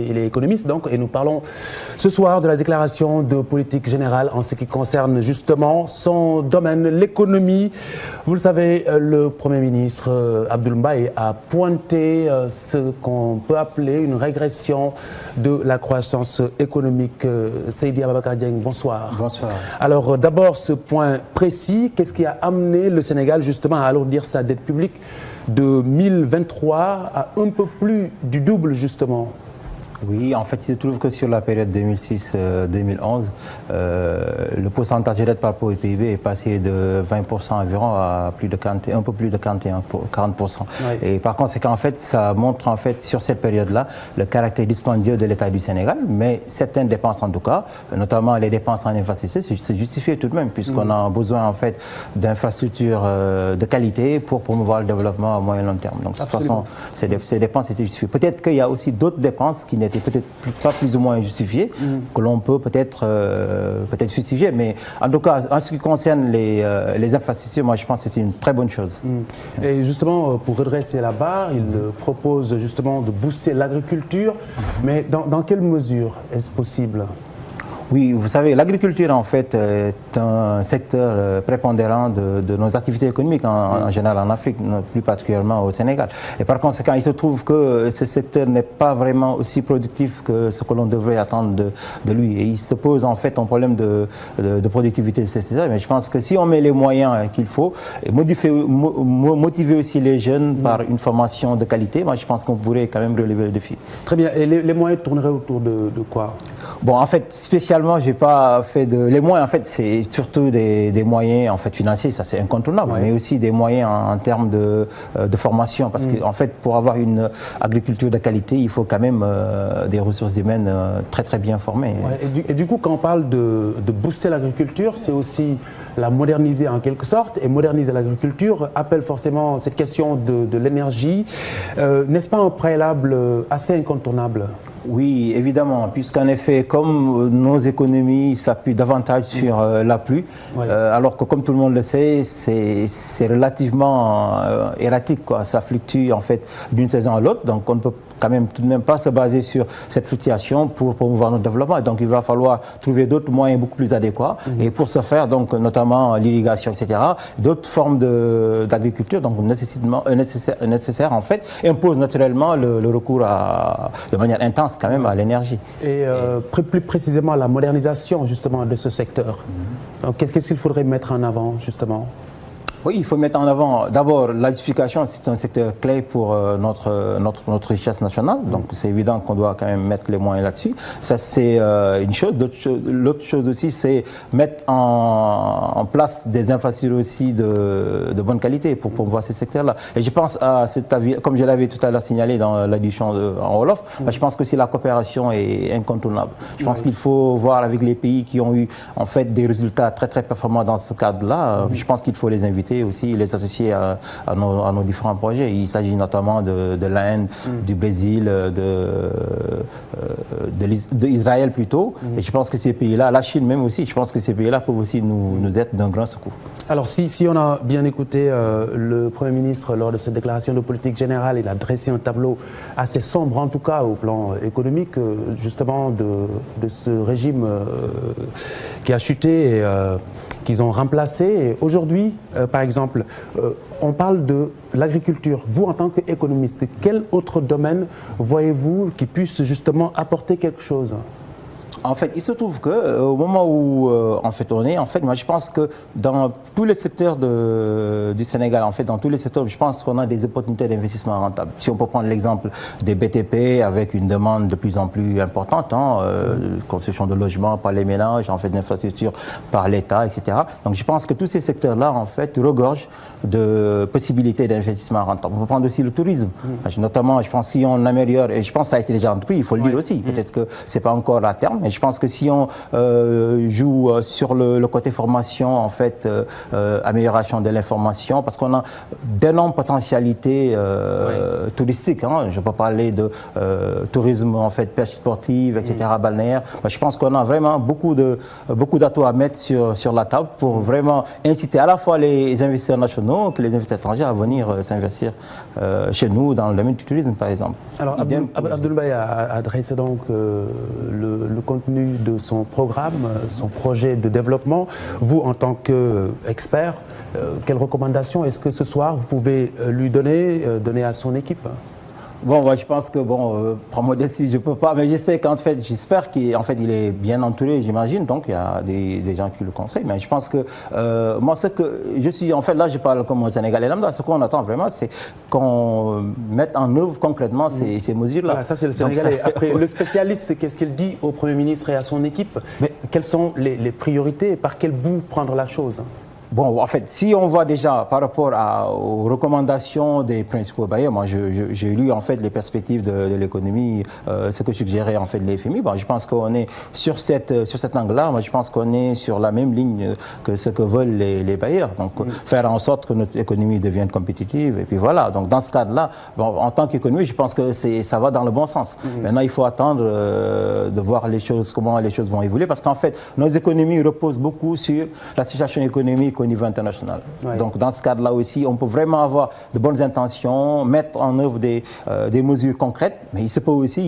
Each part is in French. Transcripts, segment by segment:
il est économiste donc, et nous parlons ce soir de la déclaration de politique générale en ce qui concerne justement son domaine, l'économie. Vous le savez, le Premier ministre Abdoul Mbaye a pointé ce qu'on peut appeler une régression de la croissance économique. Seydi Ababacar Dieng, bonsoir. Bonsoir. Alors d'abord ce point précis, qu'est-ce qui a amené le Sénégal justement à alourdir sa dette publique de 1023 à un peu plus du double justement? Oui, en fait, il se trouve que sur la période 2006-2011, le pourcentage de dette par rapport au PIB est passé de 20% environ à un peu plus de 40%. Oui. Et par conséquent, en fait, ça montre en fait sur cette période-là le caractère dispendieux de l'État du Sénégal, mais certaines dépenses en tout cas, notamment les dépenses en infrastructure, c'est justifié tout de même, puisqu'on a besoin en fait d'infrastructures de qualité pour promouvoir le développement à moyen et long terme. Donc de toute façon, ces dépenses étaient justifiées. Peut-être qu'il y a aussi d'autres dépenses qui n'étaient peut-être pas plus ou moins justifié, que l'on peut peut-être justifier. Mais en tout cas, en ce qui concerne les infrastructures, moi je pense que c'est une très bonne chose. Et justement, pour redresser la barre, il propose justement de booster l'agriculture. Mais dans quelle mesure est-ce possible ? Oui, vous savez, l'agriculture en fait est un secteur prépondérant de nos activités économiques en général en Afrique, plus particulièrement au Sénégal. Et par conséquent, il se trouve que ce secteur n'est pas vraiment aussi productif que ce que l'on devrait attendre de lui. Et il se pose en fait un problème de productivité de ce secteur. Mais je pense que si on met les moyens qu'il faut, motiver aussi les jeunes par une formation de qualité, moi je pense qu'on pourrait quand même relever le défi. Très bien. Et les moyens tourneraient autour de quoi ? Bon, en fait, spécialement, j'ai pas fait de... Les moyens, en fait, c'est surtout des moyens en fait, financiers, ça c'est incontournable, mais aussi des moyens en termes de formation. Parce qu'en fait, pour avoir une agriculture de qualité, il faut quand même des ressources humaines très très bien formées. Ouais, et du coup, quand on parle de booster l'agriculture, c'est aussi la moderniser en quelque sorte. Et moderniser l'agriculture appelle forcément cette question de l'énergie. N'est-ce pas un préalable assez incontournable ? Oui, évidemment, puisqu'en effet, comme nos économies s'appuient davantage sur l'appui, alors que comme tout le monde le sait, c'est relativement erratique, quoi. Ça fluctue en fait d'une saison à l'autre, donc on ne peut quand même tout de même pas se baser sur cette fluctuation pour promouvoir notre développement. Donc il va falloir trouver d'autres moyens beaucoup plus adéquats. Et pour ce faire, donc notamment l'irrigation, etc., d'autres formes d'agriculture, donc nécessaire en fait, impose naturellement le recours de manière intense quand même à l'énergie. Et plus précisément la modernisation justement de ce secteur. Donc qu'est-ce qu'il faudrait mettre en avant justement ? Oui, il faut mettre en avant d'abord l'acidification, c'est un secteur clé pour notre richesse nationale, donc c'est évident qu'on doit quand même mettre les moyens là-dessus. Ça c'est une chose. L'autre chose aussi, c'est mettre en place des infrastructures aussi de bonne qualité pour promouvoir ce secteur-là. Et je pense à cet avis, comme je l'avais tout à l'heure signalé dans l'édition en Wolof, je pense que si la coopération est incontournable. Je pense qu'il faut voir avec les pays qui ont eu en fait des résultats très très performants dans ce cadre-là. Je pense qu'il faut les inviter aussi, les associer à nos différents projets. Il s'agit notamment de l'Inde, du Brésil, d'Israël plutôt. Et je pense que ces pays-là, la Chine même aussi, je pense que ces pays-là peuvent aussi nous être d'un grand secours. Alors si on a bien écouté le Premier ministre lors de cette déclaration de politique générale, il a dressé un tableau assez sombre en tout cas au plan économique justement de ce régime qui a chuté et qu'ils ont remplacé. Et aujourd'hui, par exemple, on parle de l'agriculture. Vous, en tant qu'économiste, quel autre domaine voyez-vous qui puisse justement apporter quelque chose ? En fait, il se trouve qu'au moment où en fait, on est, en fait, moi je pense que dans tous les secteurs du Sénégal, en fait, dans tous les secteurs, je pense qu'on a des opportunités d'investissement rentables. Si on peut prendre l'exemple des BTP avec une demande de plus en plus importante, construction de logements par les ménages, en fait, d'infrastructures par l'État, etc. Donc je pense que tous ces secteurs-là, en fait, regorgent de possibilités d'investissement rentable. On peut prendre aussi le tourisme. Notamment, je pense, si on améliore, et je pense que ça a été déjà entrepris, il faut le dire aussi, peut-être que ce n'est pas encore à terme, mais je pense que si on joue sur le côté formation, en fait, amélioration de l'information, parce qu'on a d'énormes potentialités touristiques. Hein. Je peux parler de tourisme, en fait, pêche sportive, etc., balnéaire. Je pense qu'on a vraiment beaucoup d'atouts à mettre sur la table pour vraiment inciter à la fois les investisseurs nationaux que les investisseurs étrangers à venir s'investir chez nous dans le domaine du tourisme, par exemple. Alors, Abdoul Mbaye a adressé donc le contenu de son programme, son projet de développement. Vous, en tant qu'expert, quelles recommandations est-ce que ce soir vous pouvez lui donner à son équipe? Bon, moi, je pense que, par modestie, je ne peux pas, mais je sais qu'en fait, j'espère qu'il est bien entouré, j'imagine, donc il y a des gens qui le conseillent, mais je pense que, moi, ce que je suis, en fait, là, je parle comme un Sénégalais lambda, ce qu'on attend vraiment, c'est qu'on mette en œuvre concrètement ces mesures-là. Voilà, ça, c'est le Sénégalais. Après, le spécialiste, qu'est-ce qu'il dit au Premier ministre et à son équipe? Quelles sont les priorités et par quel bout prendre la chose? Bon, en fait, si on voit déjà par rapport aux recommandations des principaux bailleurs, moi j'ai lu en fait les perspectives de l'économie, ce que suggérait en fait les FMI. Bon, je pense qu'on est sur cet angle-là. Moi, je pense qu'on est sur la même ligne que ce que veulent les bailleurs. Donc, faire en sorte que notre économie devienne compétitive. Et puis voilà. Donc, dans ce cadre-là, bon, en tant qu'économie, je pense que ça va dans le bon sens. Maintenant, il faut attendre de voir comment les choses vont évoluer, parce qu'en fait, nos économies reposent beaucoup sur la situation économique au niveau international. Ouais. Donc dans ce cadre-là aussi, on peut vraiment avoir de bonnes intentions, mettre en œuvre des mesures concrètes, mais il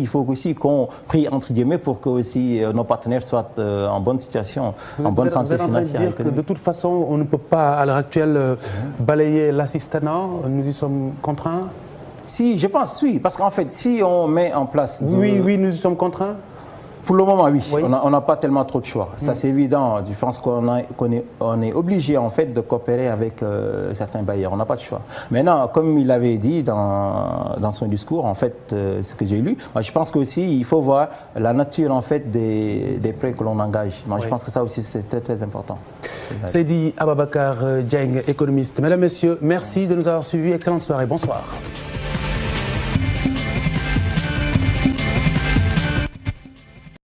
faut aussi qu'on prie entre guillemets pour que aussi nos partenaires soient en bonne situation, en bonne santé financière. Vous êtes en train de dire que de toute façon, on ne peut pas à l'heure actuelle balayer l'assistanat, nous y sommes contraints? Si, je pense, oui, parce qu'en fait, si on met en place... Oui, nous y sommes contraints? Pour le moment, oui. On n'a pas tellement trop de choix. Ça, c'est évident. Je pense qu'on est obligé, en fait, de coopérer avec certains bailleurs. On n'a pas de choix. Maintenant, comme il avait dit dans son discours, en fait, ce que j'ai lu, moi, je pense qu'aussi, il faut voir la nature, en fait, des prêts que l'on engage. Moi, je pense que ça aussi, c'est très, très important. Seydi Ababacar Dieng, économiste. Mesdames, Messieurs, merci de nous avoir suivis. Excellente soirée. Bonsoir.